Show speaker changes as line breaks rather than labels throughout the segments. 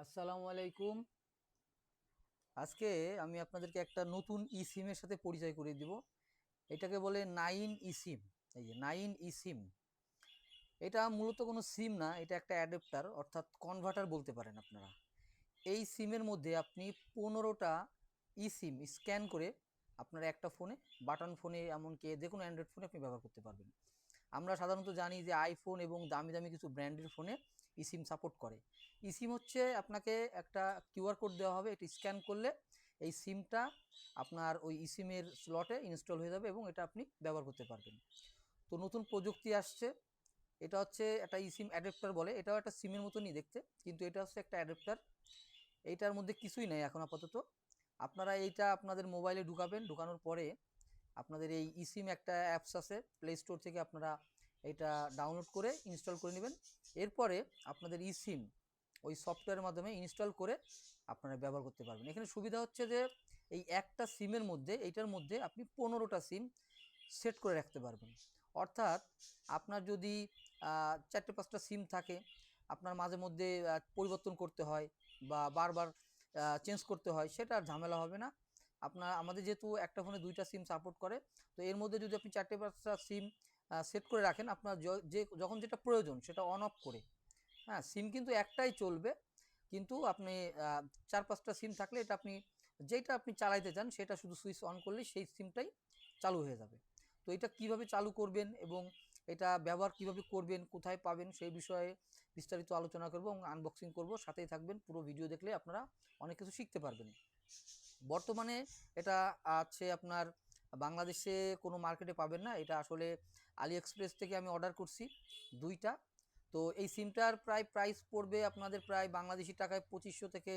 আসসালামু আলাইকুম। আজকে আমি আপনাদেরকে একটা নতুন ই সিমের সাথে পরিচয় করিয়ে দিব। এটাকে বলে নাইন ই সিম। এই যে নাইন ই সিম, এটা মূলত কোনো সিম না, এটা একটা অ্যাডাপ্টার অর্থাৎ কনভার্টার বলতে পারেন আপনারা। এই সিমের মধ্যে আপনি 15টা ই সিম স্ক্যান করে আপনার একটা ফোনে, বাটন ফোনে, এমনকি যে কোনো অ্যান্ড্রয়েড ফোনে আপনি ব্যবহার করতে পারবেন। আমরা সাধারণত জানি যে আইফোন এবং দামি দামি কিছু ব্র্যান্ডের ফোনে ইসিম সাপোর্ট করে। ইসিম হচ্ছে আপনাকে একটা কিউআর কোড দেওয়া হবে, এটা স্ক্যান করলে এই সিমটা আপনার ওই ইসিমের স্লটে ইনস্টল হয়ে যাবে এবং এটা আপনি ব্যবহার করতে পারবেন। তো নতুন প্রযুক্তি আসছে, এটা হচ্ছে একটা ইসিম অ্যাডাপ্টার বলে, এটাও একটা সিমের মতনই দেখতে, কিন্তু এটা হচ্ছে একটা অ্যাডাপ্টার। এইটার মধ্যে কিছুই নেই এখন আপাতত। আপনারা এইটা আপনাদের মোবাইলে ঢুকাবেন, ঢুকানোর পরে আপনাদের এই ইসিম একটা অ্যাপস আছে প্লে স্টোর থেকে, আপনারা এটা ডাউনলোড করে ইনস্টল করে নেবেন। এরপরে আপনাদের ইসিম ওই সফটওয়্যারের মাধ্যমে ইনস্টল করে আপনারা ব্যবহার করতে পারবেন। এখানে সুবিধা হচ্ছে যে এই একটা সিমের মধ্যে, এইটার মধ্যে আপনি 15টা সিম সেট করে রাখতে পারবেন। অর্থাৎ আপনার যদি 4-5টা সিম থাকে, আপনার মাঝে মধ্যে পরিবর্তন করতে হয় বা বারবার চেঞ্জ করতে হয়, সেটা আর ঝামেলা হবে না। আমাদের যেহেতু একটা ফোনে 2টা সিম সাপোর্ট করে, তো এর মধ্যে যদি আপনি 4-5টা সিম সেট করে রাখেন, আপনার যে যখন যেটা প্রয়োজন সেটা অন অফ করে, হ্যাঁ, সিম কিন্তু একটাই চলবে, কিন্তু আপনি 4-5টা সিম থাকলে এটা আপনি যেটা আপনি চালাইতে চান সেটা শুধু সুইচ অন করলেই সেই সিমটাই চালু হয়ে যাবে। তো এটা কিভাবে চালু করবেন এবং এটা ব্যবহার কিভাবে করবেন, কোথায় পাবেন, সেই বিষয়ে বিস্তারিত আলোচনা করব এবং আনবক্সিং করব। সাথেই থাকবেন, পুরো ভিডিও দেখলে আপনারা অনেক কিছু শিখতে পারবেন। বর্তমানে এটা আছে আপনার বাংলাদেশে কোনো মার্কেটে পাবেন না, এটা আসলে আলি এক্সপ্রেস থেকে আমি অর্ডার করছি 2টা। তো এই সিমটার প্রাইস পড়বে আপনাদের প্রায় বাংলাদেশি টাকায় 2500 থেকে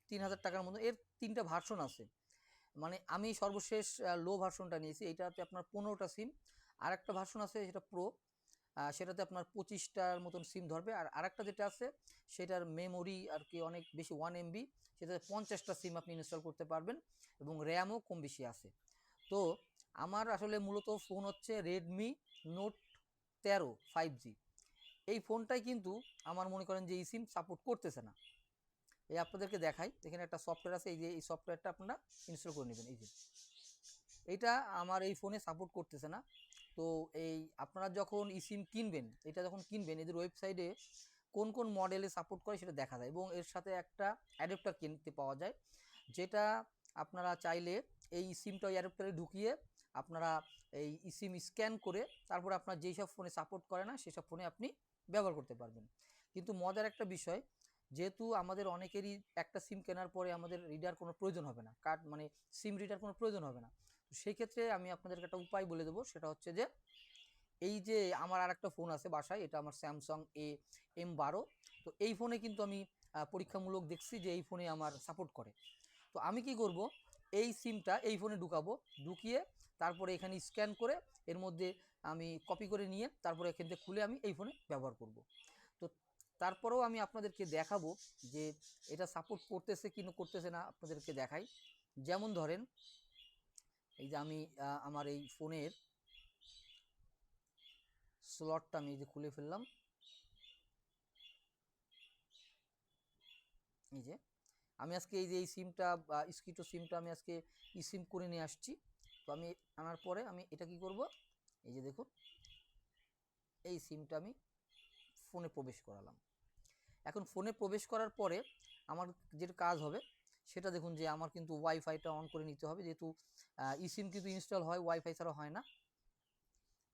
3000 টাকার মতো। এর 3টা ভার্সন আছে, মানে আমি সর্বশেষ লো ভার্সনটা নিয়েছি, এইটাতে আপনার 15টা সিম। আর একটা ভার্সন আছে সেটা প্রো, সেটাতে আপনার 25টার মতন সিম ধরবে। আর আরেকটা যেটা আছে সেটার মেমোরি আর কি অনেক বেশি, 1 MB, সেটাতে 50টা সিম আপনি ইনস্টল করতে পারবেন এবং র্যামও কম বেশি আছে। তো আমার আসলে মূলত ফোন হচ্ছে রেডমি নোট 13 5G। এই ফোনটাই কিন্তু আমার মনে করেন যে এই সিম সাপোর্ট করতেছে না। এই আপনাদেরকে দেখাই, এখানে একটা সফটওয়্যার আছে, এই যে এই সফটওয়্যারটা আপনারা ইনস্টল করে নেবেন। এই যে এইটা আমার এই ফোনে সাপোর্ট করতেছে না। তো এই আপনারা যখন সিম কিনবেন, এটা যখন কিনবেন, এদের ওয়েবসাইটে কোন কোন মডেলে সাপোর্ট করে সেটা দেখা যায় এবং এর সাথে একটা অ্যাডাপ্টার কিনতে পাওয়া যায়, যেটা আপনারা চাইলে এই সিমটা ওই অ্যাডাপ্টারে ঢুকিয়ে আপনারা এই সিম স্ক্যান করে তারপর আপনার যেই সব ফোনে সাপোর্ট করে না সেসব ফোনে আপনি ব্যবহার করতে পারবেন। কিন্তু মজার একটা বিষয়, যেহেতু আমাদের অনেকেরই একটা সিম কেনার পরে আমাদের রিডার কোনো প্রয়োজন হবে না, কার্ড মানে সিম রিডার কোনো প্রয়োজন হবে না। তো সেই ক্ষেত্রে আমি আপনাদেরকে একটা উপায় বলে দেবো, সেটা হচ্ছে যে এই যে আমার আর একটা ফোন আছে বাসায়, এটা আমার স্যামসাং M12। তো এই ফোনে কিন্তু আমি পরীক্ষামূলক দেখছি যে এই ফোনে আমার সাপোর্ট করে। তো আমি কি করব, এই সিমটা এই ফোনে ঢুকাবো, ঢুকিয়ে তারপরে এখানে স্ক্যান করে এর মধ্যে আমি কপি করে নিয়ে তারপরে এখান থেকে খুলে আমি এই ফোনে ব্যবহার করব। তো তারপরেও আমি আপনাদেরকে দেখাবো যে এটা সাপোর্ট করতেছে কি করতেছে না, আপনাদেরকে দেখাই। যেমন ধরেন এই যে আমি আমার এই ফোনের স্লটটা আমি এই যে খুলে ফেললাম। এই যে আমি আজকে এই যে এই সিমটা স্কিটো সিমটা আমি আজকে ই সিম করে নিয়ে আসছি। তো আমি আনার পরে আমি এটা কি করব, এই যে দেখুন এই সিমটা আমি ফোনে প্রবেশ করালাম। এখন ফোনে প্রবেশ করার পরে আমার যেটা কাজ হবে সেটা দেখুন, যে আমার কিন্তু ওয়াইফাইটা অন করে নিতে হবে, যেহেতু ই সিম কিন্তু ইনস্টল হয় ওয়াইফাই ছাড়া হয় না।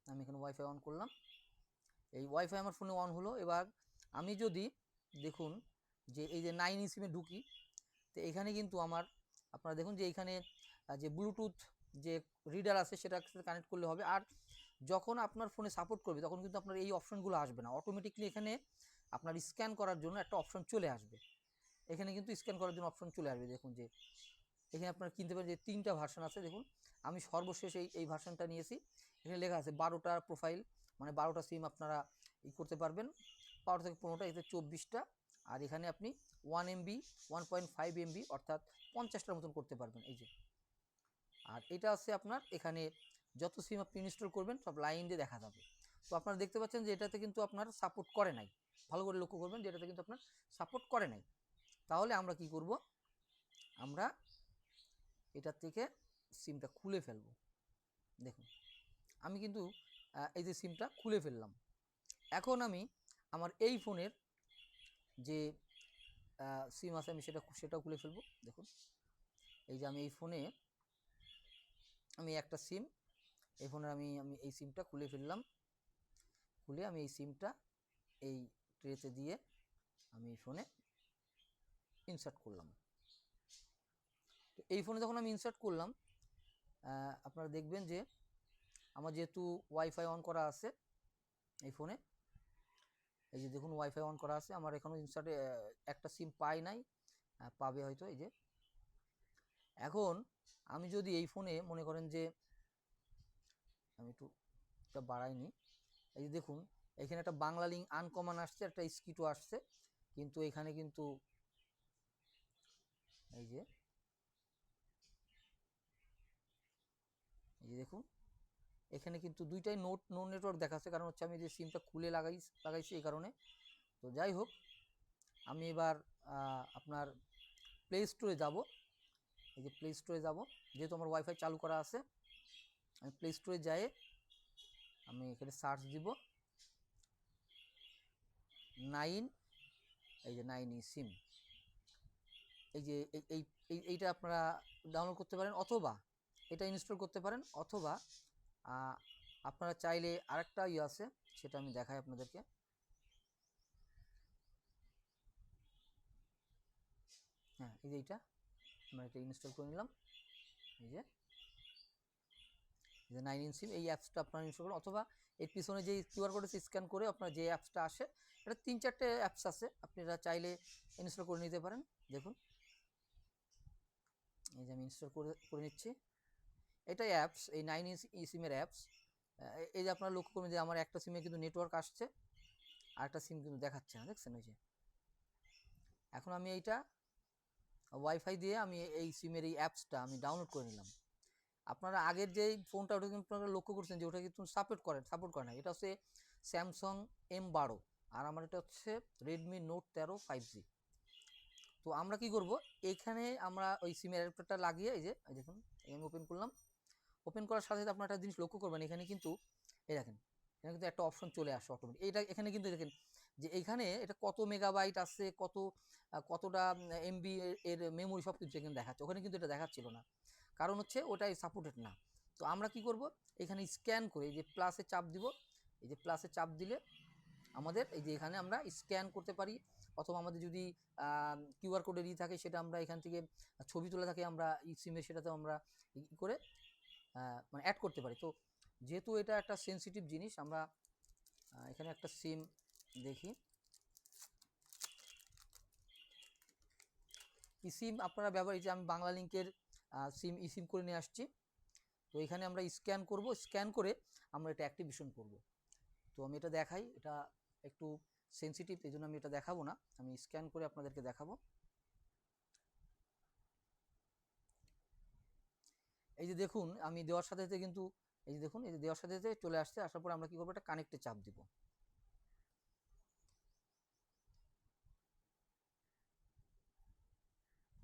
আমি এখানে ওয়াইফাই অন করলাম, এই ওয়াইফাই আমার ফোনে অন হলো। এবার আমি যদি দেখুন যে এই যে 9 সিমে ঢুকি, তো এখানে কিন্তু আমার, আপনারা দেখুন যে এইখানে যে ব্লুটুথ যে রিডার আছে সেটা কানেক্ট করলে হবে। আর যখন আপনার ফোনে সাপোর্ট করবে তখন কিন্তু আপনার এই অপশনগুলো আসবে না, অটোমেটিকলি এখানে আপনার স্ক্যান করার জন্য একটা অপশন চলে আসবে। এখানে কিন্তু স্ক্যান করার জন্য অপশন চলে আসবে। দেখুন যে এখানে আপনারা কিনতে পারেন যে 3টা ভার্সন আছে, দেখুন আমি সর্বশেষ এই ভার্সনটা নিয়েছি। এখানে লেখা আছে 12টা প্রোফাইল, মানে 12টা সিম আপনারা করতে পারবেন, 12 থেকে 15টা, এতে 24টা। আর এখানে আপনি 1 MB 1.5 MB অর্থাৎ 50টার মতন করতে পারবেন। এই যে, আর এটা আছে আপনার এখানে যত সিম আপনি ইনস্টল করবেন সব লাইন দিয়ে দেখা যাবে। তো আপনারা দেখতে পাচ্ছেন যে এটাতে কিন্তু আপনার সাপোর্ট করে নাই, ভালো করে লক্ষ্য করবেন যে এটাতে কিন্তু আপনার সাপোর্ট করে নাই। তাহলে আমরা কি করব, আমরা এটার থেকে সিমটা খুলে ফেলব। দেখুন আমি কিন্তু এই যে সিমটা খুলে ফেললাম। এখন আমি আমার এই ফোনের যে সিম আছে আমি সেটাও খুলে ফেলবো। দেখুন এই যে আমি এই ফোনে আমি একটা সিম, এই ফোনে আমি এই সিমটা খুলে ফেললাম। খুলে আমি এই সিমটা এই ট্রেতে দিয়ে আমি এই ফোনে ইনসার্ট করলাম। তো এই ফোনে যখন আমি ইনসার্ট করলাম, আপনারা দেখবেন যে আমার যেহেতু ওয়াইফাই অন করা আছে এই ফোনে, এই যে দেখুন ওয়াইফাই অন করা আছে, আমার এখনও ইনসার্টে একটা সিম পাই নাই, পাবে হয়তো। এই যে এখন আমি যদি এই ফোনে মনে করেন যে আমি একটু এটা বাড়াইনি, এই যে দেখুন এখানে একটা বাংলা লিঙ্ক আনকমন আসছে, একটা স্কিটো আসছে, কিন্তু এখানে কিন্তু এই যে দেখুন এখানে কিন্তু দুইটাই নো নেটওয়ার্ক দেখাচ্ছে, কারণ হচ্ছে আমি যে সিমটা খুলে লাগাইছি এই কারণে। তো যাই হোক, আমি এবার আপনার প্লে স্টোরে যাব। এই যে প্লে স্টোরে যাব, যেহেতু আমার ওয়াইফাই চালু করা আছে, আমি প্লে স্টোরে যাই, আমি এখানে সার্চ দিব 9, এই যে 9 সিম, এই যে এইটা আপনারা ডাউনলোড করতে পারেন, অথবা এটা ইনস্টল করতে পারেন, অথবা আপনারা চাইলে আরেকটা আছে, সেটা আমি দেখাই আপনাদেরকে। হ্যাঁ এই যে এইটা আমরা এটা ইনস্টল করে নিলাম। এই যে 9 সিম, এই অ্যাপসটা আপনারা ইনস্টল করুন, অথবা এর পিছনে যে কিউআর কোড স্ক্যান করে আপনার যে অ্যাপসটা আসে, এটা 3-4টে অ্যাপস আছে, আপনারা চাইলে ইনস্টল করে নিতে পারেন। দেখুন এই যে আমি ইনস্টল করে নিচ্ছি। এটা অ্যাপস, এই 9 সিমের অ্যাপস। এই যে আপনারা লক্ষ্য করবেন যে আমার একটা সিমে কিন্তু নেটওয়ার্ক আসছে, আর একটা সিম কিন্তু দেখাচ্ছে না, দেখছেন? ওই যে এখন আমি এইটা ওয়াইফাই দিয়ে আমি এই সিমের এই অ্যাপসটা আমি ডাউনলোড করে নিলাম। আপনারা আগের যে ফোনটা ওটা কিন্তু আপনারা লক্ষ্য করছেন যে ওটা কিন্তু সাপোর্ট করে না। এটা হচ্ছে স্যামসাং M12, আর আমার এটা হচ্ছে রেডমি নোট 13 5G। তো আমরা কি করব, এখানে আমরা ওই সিমের অ্যাডাপ্টারটা লাগিয়ে এই যে দেখুন আমি ওপেন করলাম। ওপেন করার সাথে সাথে আপনারা একটা জিনিস লক্ষ্য করবেন, এখানে কিন্তু এই দেখেন এখানে কিন্তু একটা অপশন চলে আসে অটোমেটিক। এটা এখানে কিন্তু দেখেন যে এইখানে এটা কত মেগাবাইট আছে, কতটা এমবি এর মেমোরি, সব কিছু এখানে দেখাচ্ছে। ওখানে কিন্তু এটা দেখাচ্ছিল না, কারণ হচ্ছে ওটাই সাপোর্টেড না। তো আমরা কি করব, এখানে স্ক্যান করে এই যে প্লাসে চাপ দিব, এই যে প্লাসে চাপ দিলে আমাদের এই যে এখানে আমরা স্ক্যান করতে পারি, অথবা আমাদের যদি কিউআর কোডের থাকে সেটা আমরা এখান থেকে ছবি তুলে থাকে, আমরা সিমে সেটাতে আমরা করে মানে অ্যাড করতে পারি। তো যেহেতু এটা একটা সেন্সিটিভ জিনিস, আমরা এখানে একটা সিম দেখি, সিম আপনারা ব্যবহার, এই যে আমি বাংলা লিঙ্কের সিম সিম করে নিয়ে আসছি। তো এখানে আমরা স্ক্যান করব, স্ক্যান করে আমরা এটা অ্যাক্টিভেশন করব। তো আমি এটা দেখাই, এটা একটু সেন্সিটিভ, এই জন্য আমি এটা দেখাবো না, আমি স্ক্যান করে আপনাদেরকে দেখাবো। এই যে দেখুন আমি দেওয়ার সাথে সাথে কিন্তু এই যে দেখুন এই যে দেওয়ার সাথে সাথে চলে আসছে। আসার পর আমরা কি করবো, এটা কানেক্টে চাপ দিব।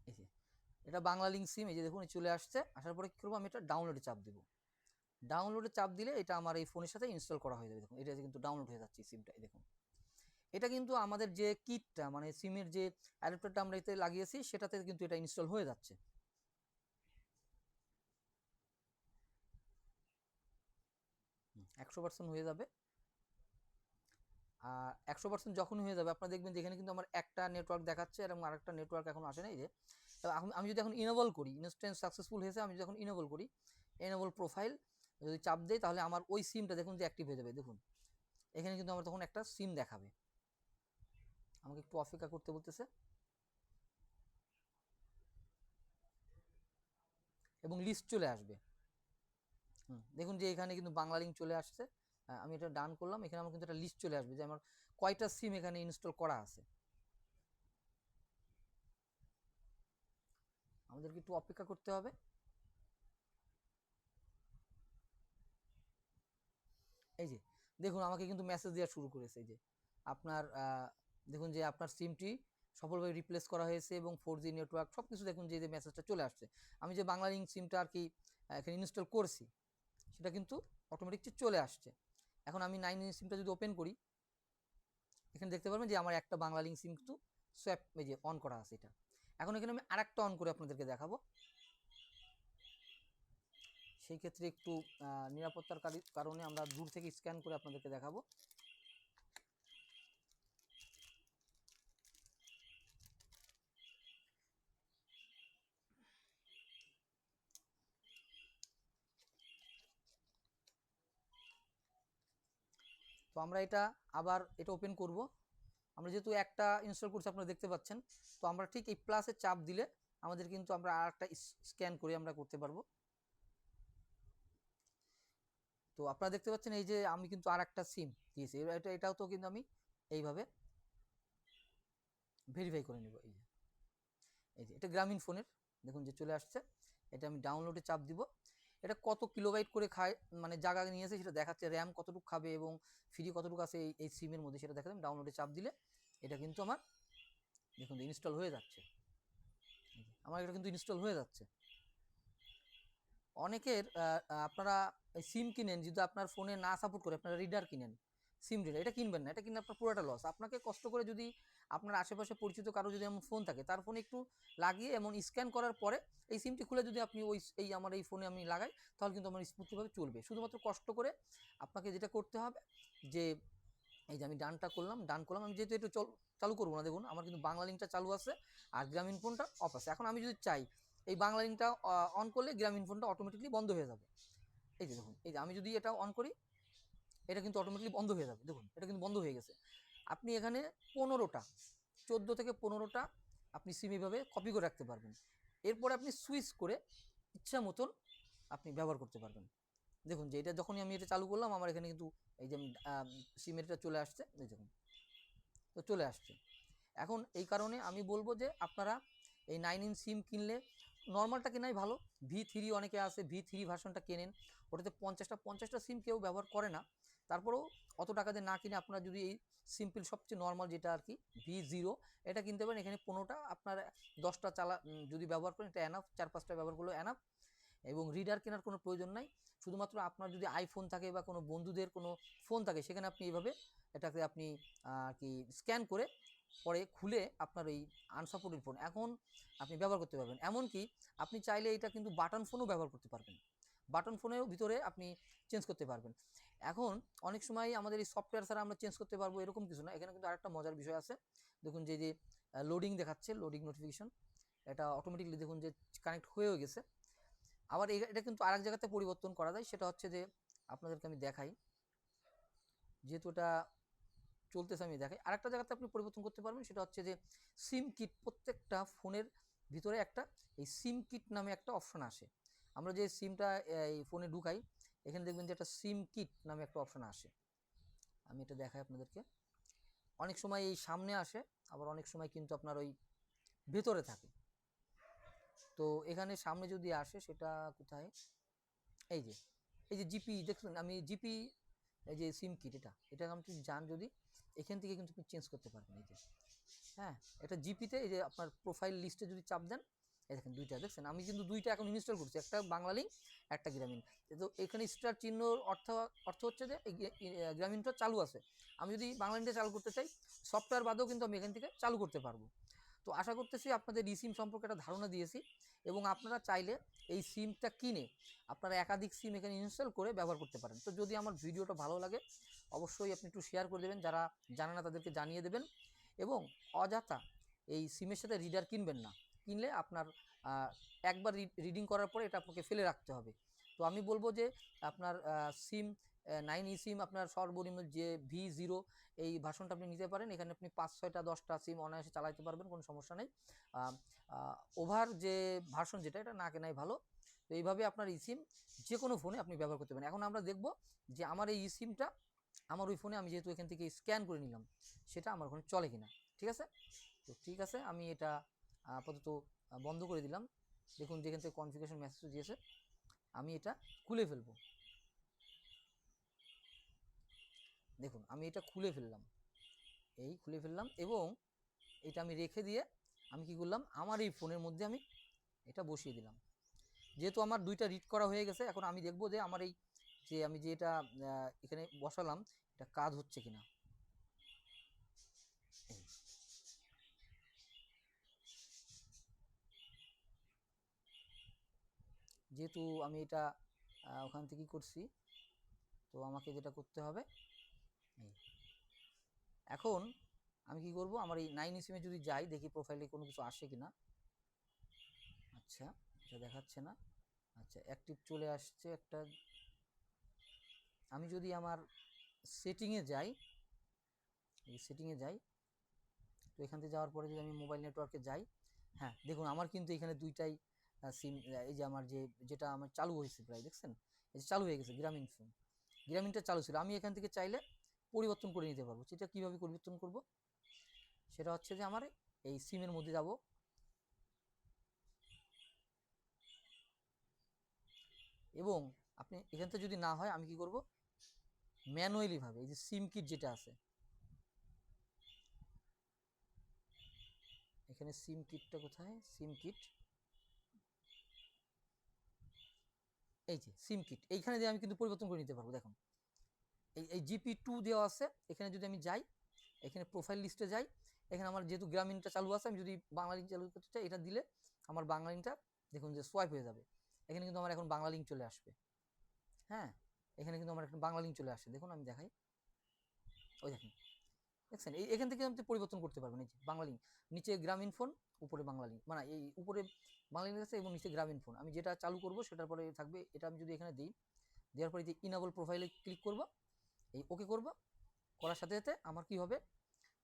এই যে এটা বাংলা লিঙ্ক সিম, এই যে দেখুন চলে আসছে। আসার পরে কি করবো, আমি এটা ডাউনলোডে চাপ দিব। ডাউনলোডে চাপ দিলে এটা আমার এই ফোনের সাথে ইনস্টল করা হয়ে যাবে। দেখুন এটা কিন্তু ডাউনলোড হয়ে যাচ্ছে সিমটা। দেখুন এটা কিন্তু আমাদের যে কিটটা, মানে সিমের যে অ্যাডাপ্টারটা আমরা এতে লাগিয়েছি, সেটাতে কিন্তু এটা ইনস্টল হয়ে যাচ্ছে। 100% হয়ে যাবে। আর 100% যখনই হয়ে যাবে, আপনারা দেখবেন যে এখানে কিন্তু আমার একটা নেটওয়ার্ক দেখাচ্ছে এবং আরেকটা নেটওয়ার্ক এখন আসে না। এই যে আমি যদি এখন ইনেবল করি, ইনস্ট্যান্স সাকসেসফুল হয়েছে, আমি যদি এখন ইনেবল করি, এনেবল প্রোফাইল যদি চাপ দেই, তাহলে আমার ওই সিমটা দেখুন যে অ্যাক্টিভ হয়ে যাবে। দেখুন এখানে কিন্তু আমার তখন একটা সিম দেখাবে। আমাকে একটু অপেক্ষা করতে বলতেছে, এবং লিস্ট চলে আসবে। দেখুন যে এখানে কিন্তু বাংলা লিঙ্ক চলে আসছে। আমি এটা ডান করলাম, এখানে আমার কিন্তু একটা লিস্ট চলে আসবে যে আমার কয়টা সিম এখানে ইনস্টল করা আছে। আমাদেরকে একটু অপেক্ষা করতে হবে। এই যে দেখুন আমাকে কিন্তু মেসেজ দেওয়া শুরু করেছে যে আপনার দেখুন যে আপনার সিমটি সফলভাবে রিপ্লেস করা হয়েছে এবং 4G নেটওয়ার্ক সব কিছু দেখুন যে মেসেজটা চলে আসছে। আমি যে বাংলা লিঙ্ক সিমটা আর কি এখানে ইনস্টল করছি সেটা কিন্তু অটোমেটিক চলে আসছে। এখন আমি 9 সিমটা যদি ওপেন করি, এখানে দেখতে পারবেন যে আমার একটা বাংলা লিঙ্ক সিম কিন্তু সোয়াপ এই যে অন করা আছে এটা। এখন এখানে আমি আরেকটা অন করে আপনাদেরকে দেখাবো। সেই ক্ষেত্রে একটু নিরাপত্তার কারণে আমরা দূর থেকে স্ক্যান করে আপনাদেরকে দেখাবো। তো আমরা এটা আবার এটা ওপেন করব। আমরা যেহেতু একটা ইনস্টল করছি আপনারা দেখতে পাচ্ছেন, তো আমরা ঠিক এই প্লাসে চাপ দিলে আমাদের কিন্তু আমরা আরেকটা স্ক্যান করে আমরা করতে পারবো। তো আপনারা দেখতে পাচ্ছেন এই যে আমি কিন্তু আরেকটা সিম দিয়েছি, এটাও তো কিন্তু আমি এইভাবে ভেরিফাই করে নেব। এই যে এটা গ্রামীণ ফোনের দেখুন যে চলে আসছে। এটা আমি ডাউনলোডে চাপ দিব। এটা কত কিলোবাইট করে খায় মানে জায়গা নিয়েছে সেটা দেখাচ্ছে, র্যাম কতটুকু খাবে এবং ফ্রি কতটুকু আছে এই সিমের মধ্যে সেটা দেখাচ্ছেন। ডাউনলোডে চাপ দিলে এটা কিন্তু আমার দেখুন ইনস্টল হয়ে যাচ্ছে। আমার এটা কিন্তু ইনস্টল হয়ে যাচ্ছে। অনেকের আপনারা সিম কিনেন, যদি আপনার ফোনে না সাপোর্ট করে আপনারা রিডার কিনেন, সিম রিডার, এটা কিনবেন না। এটা কিনলে আপনার পুরোটা লস। আপনাকে কষ্ট করে যদি আপনার আশেপাশে পরিচিত কারো যদি এমন ফোন থাকে তার ফোনে একটু লাগিয়ে এমন স্ক্যান করার পরে এই সিমটি খুলে যদি আপনি এই আমার এই ফোনে আমি লাগাই, তাহলে কিন্তু আমার স্মুথলিভাবে চলবে। শুধুমাত্র কষ্ট করে আপনাকে যেটা করতে হবে যে এই যে আমি ডান করলাম। আমি যেহেতু একটু চালু করবো না, দেখুন আমার কিন্তু বাংলা লিঙ্কটা চালু আছে আর গ্রামীণ ফোনটা অফ আছে। এখন আমি যদি চাই এই বাংলা লিঙ্কটা অন করলে গ্রামীণ ফোনটা অটোমেটিকলি বন্ধ হয়ে যাবে। এই যে দেখুন, এই যে আমি যদি এটা অন করি এটা কিন্তু অটোমেটিকলি বন্ধ হয়ে যাবে। দেখুন এটা কিন্তু বন্ধ হয়ে গেছে। আপনি এখানে 15টা 14 থেকে 15টা আপনি সিম এইভাবে কপি করে রাখতে পারবেন। এরপরে আপনি সুইচ করে ইচ্ছা মতন আপনি ব্যবহার করতে পারবেন। দেখুন যে এটা যখনই আমি এটা চালু করলাম আমার এখানে কিন্তু এই যে সিমের এটা চলে আসছে, এই দেখুন তো চলে আসছে। এখন এই কারণে আমি বলবো যে আপনারা এই 9 সিম কিনলে নর্মালটা কেনাই ভালো। V3 অনেকে আছে, V3 ভার্সনটা কেনেন, ওটাতে 50টা সিম কেউ ব্যবহার করে না। তারপরেও অত টাকা দিয়ে না কিনে আপনারা যদি এই সিম্পল সবচেয়ে নর্মাল যেটা আর কি V0 এটা কিনতে পারেন। এখানে 15টা আপনার 10টা যদি ব্যবহার করেন এটা এনাফ, 4-5টা ব্যবহার করলেও এনাফ। এবং রিডার কেনার কোনো প্রয়োজন নাই। শুধুমাত্র আপনার যদি আইফোন থাকে বা কোনো বন্ধুদের কোনো ফোন থাকে সেখানে আপনি এইভাবে এটাকে আপনি আর কি স্ক্যান করে পরে খুলে আপনার এই আনসাপোর্টেড ফোন এখন আপনি ব্যবহার করতে পারবেন। এমনকি আপনি চাইলে এটা কিন্তু বাটন ফোনও ব্যবহার করতে পারবেন। বাটন ফোনেও ভিতরে আপনি চেঞ্জ করতে পারবেন। এখন অনেক সময় আমাদের এই সফটওয়্যার ছাড়া আমরা চেঞ্জ করতে পারবো এরকম কিছু না। এখানে কিন্তু আরেকটা মজার বিষয় আছে। দেখুন যে লোডিং দেখাচ্ছে, লোডিং নোটিফিকেশন, এটা অটোমেটিকলি দেখুন যে কানেক্ট হয়েও গেছে। আবার এটা কিন্তু আরেক জায়গাতে পরিবর্তন করা যায়, সেটা হচ্ছে যে আপনাদেরকে আমি দেখাই, যেহেতু এটা চলতেছে আমি দেখাই। আরেকটা জায়গাতে আপনি পরিবর্তন করতে পারবেন, সেটা হচ্ছে যে সিম কিট। প্রত্যেকটা ফোনের ভিতরে একটা এই সিম কিট নামে একটা অপশন আসে। আমরা যে সিমটা এই ফোনে ঢুকাই এখানে দেখবেন যে একটা সিম কিট নামে একটা অপশন আসে। আমি এটা দেখাই আপনাদেরকে। অনেক সময় এই সামনে আসে, আবার অনেক সময় কিন্তু আপনার ওই ভেতরে থাকে। তো এখানে সামনে যদি আসে সেটা কোথায়, এই যে জিপি দেখুন, আমি জিপি এই যে সিম কিট এটা আপনি যান যদি এখান থেকে কিন্তু আপনি চেঞ্জ করতে পারবেন। এই যে হ্যাঁ, এটা জিপিতে এই যে আপনার প্রোফাইল লিস্টে যদি চাপ দেন এই দেখেন দুইটা দেখছেন, আমি কিন্তু দুইটা এখন ইনস্টল করছি, একটা বাংলা লিঙ্ক একটা গ্রামীণ। তো এখানে স্টার চিহ্ন অর্থ হচ্ছে যে গ্রামীণটা চালু আছে। আমি যদি বাংলা লিঙ্কটা চালু করতে চাই সফটওয়্যার বাদেও কিন্তু আমি এখান থেকে চালু করতে পারবো। তো আশা করতেছি আপনাদের সিম সম্পর্কে একটা ধারণা দিয়েছি এবং আপনারা চাইলে এই সিমটা কিনে আপনারা একাধিক সিম এখানে ইনস্টল করে ব্যবহার করতে পারেন। তো যদি আমার ভিডিওটা ভালো লাগে অবশ্যই আপনি একটু শেয়ার করে দেবেন, যারা জানে না তাদেরকে জানিয়ে দেবেন এবং অযথা এই সিমের সাথে রিডার কিনবেন না। কিনলে আপনার একবার রিডিং করার পরে এটা আপনাকে ফেলে রাখতে হবে। তো আমি বলবো যে আপনার সিম 9 সিম আপনার সর্বনিম্ন যে V0 এই ভার্সনটা আপনি নিতে পারেন। এখানে আপনি 5-6টা-10টা সিম অনায়াসে চালাতে পারবেন, কোনো সমস্যা নেই। ওভার যে ভার্সন যেটা এটা না কেনাই ভালো। তো এইভাবে আপনার সিম যে কোনো ফোনে আপনি ব্যবহার করতে পারেন। এখন আমরা দেখব যে আমার এই সিমটা আমার ওই ফোনে আমি যেহেতু এখান থেকে স্ক্যান করে নিলাম সেটা আমার ওখানে চলে কিনা। ঠিক আছে? তো ঠিক আছে, আমি এটা আপাতত বন্ধ করে দিলাম। দেখুন যেখান থেকে কনফিগারেশন মেসেজ দিয়েছে, আমি এটা খুলে ফেলবো। দেখুন আমি এটা খুলে ফেললাম, এই খুলে ফেললাম, এবং এটা আমি রেখে দিয়ে আমি কি করলাম, আমার এই ফোনের মধ্যে আমি এটা বসিয়ে দিলাম। যেহেতু আমার দুইটা রিড করা হয়ে গেছে, এখন আমি দেখবো যে আমার এই যে আমি যে এটা এখানে বসালাম এটা কাজ হচ্ছে কিনা। যেহেতু আমি এটা ওখান থেকেই করছি, তো আমাকে যেটা করতে হবে, এই এখন আমি কি করব, আমার এই 9 সিমে যদি যাই দেখি প্রোফাইলে কোনো কিছু আসে কিনা। আচ্ছা এটা দেখাচ্ছে না, আচ্ছা অ্যাক্টিভ চলে আসছে একটা। আমি যদি আমার সেটিংয়ে যাই, এই সেটিংয়ে যাই, তো এখান থেকে যাওয়ার পরে যদি আমি মোবাইল নেটওয়ার্কে যাই, হ্যাঁ দেখুন আমার কিন্তু এখানে দুইটাই সিম, এই যে আমার যেটা আমার চালু হয়েছে প্রায় দেখছেন, এই যে চালু হয়ে গেছে গ্রামীণ ফোন, গ্রামীণটা চালু ছিল। আমি এখান থেকে চাইলে পরিবর্তন করে নিতে পারবো। সেটা কীভাবে পরিবর্তন করব, সেটা হচ্ছে যে আমার এই সিমের মধ্যে যাব, এবং আপনি এখান থেকে যদি না হয় আমি কি করব, ম্যানুয়ালি ভাবে এই যে সিম কিট যেটা আছে, এখানে সিম কিটটা কোথায়, সিম কিট, এই যে সিম কিট, এইখানে দিয়ে আমি কিন্তু পরিবর্তন করে নিতে পারবো। দেখুন এই GP2 দেওয়া আছে, এখানে যদি আমি যাই, এখানে প্রোফাইল লিস্টে যাই, এখানে আমার যেহেতু গ্রামীণটা চালু আছে, আমি যদি বাংলা লিঙ্ক চালু করতে চাই, এটা দিলে আমার বাংলা লিঙ্কটা দেখুন যে সোয়াইপ হয়ে যাবে। এখানে কিন্তু আমার এখন বাংলা লিঙ্ক চলে আসবে। হ্যাঁ এখানে কিন্তু আমার একটা বাংলা লিঙ্ক চলে আসছে, দেখুন আমি দেখাই, ওই দেখুন দেখছেন, এখান থেকে আপনি পরিবর্তন করতে পারবেন। এই যে বাংলা লিঙ্ক, নিচে গ্রামীণ ফোন, উপরে বাংলা লিঙ্ক, মানে এই উপরে বাংলা লিঙ্ক আছে এবং নিচে গ্রামীণ ফোন। আমি যেটা চালু করব সেটার পরে থাকবে এটা। আমি যদি এখানে দিই, দেওয়ার পরে যে ইনেবল প্রোফাইলে ক্লিক করব, এই ওকে করব, করার সাথে সাথে আমার কি হবে,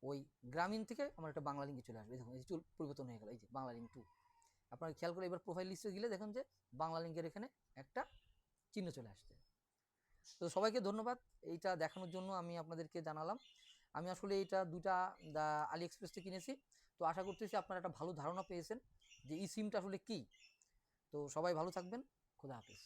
ওই গ্রামীণ থেকে আমার একটা বাংলা লিঙ্কে চলে আসবে। দেখুন এই যে পরিবর্তন হয়ে গেল, এই যে বাংলা লিঙ্ক 2। আপনারা খেয়াল করে এবার প্রোফাইল লিস্টে গেলে দেখুন যে বাংলা লিঙ্কের এখানে একটা চিহ্ন চলে আসছে। তো সবাইকে ধন্যবাদ এইটা দেখানোর জন্য, আমি আপনাদেরকে জানালাম। আমি আসলে এইটা দুটা আলি এক্সপ্রেস থেকে কিনেছি। তো আশা করতেছি আপনারা একটা ভালো ধারণা পেয়েছেন যে ই সিমটা আসলে কী। তো সবাই ভালো থাকবেন, খোদা হাফেজ।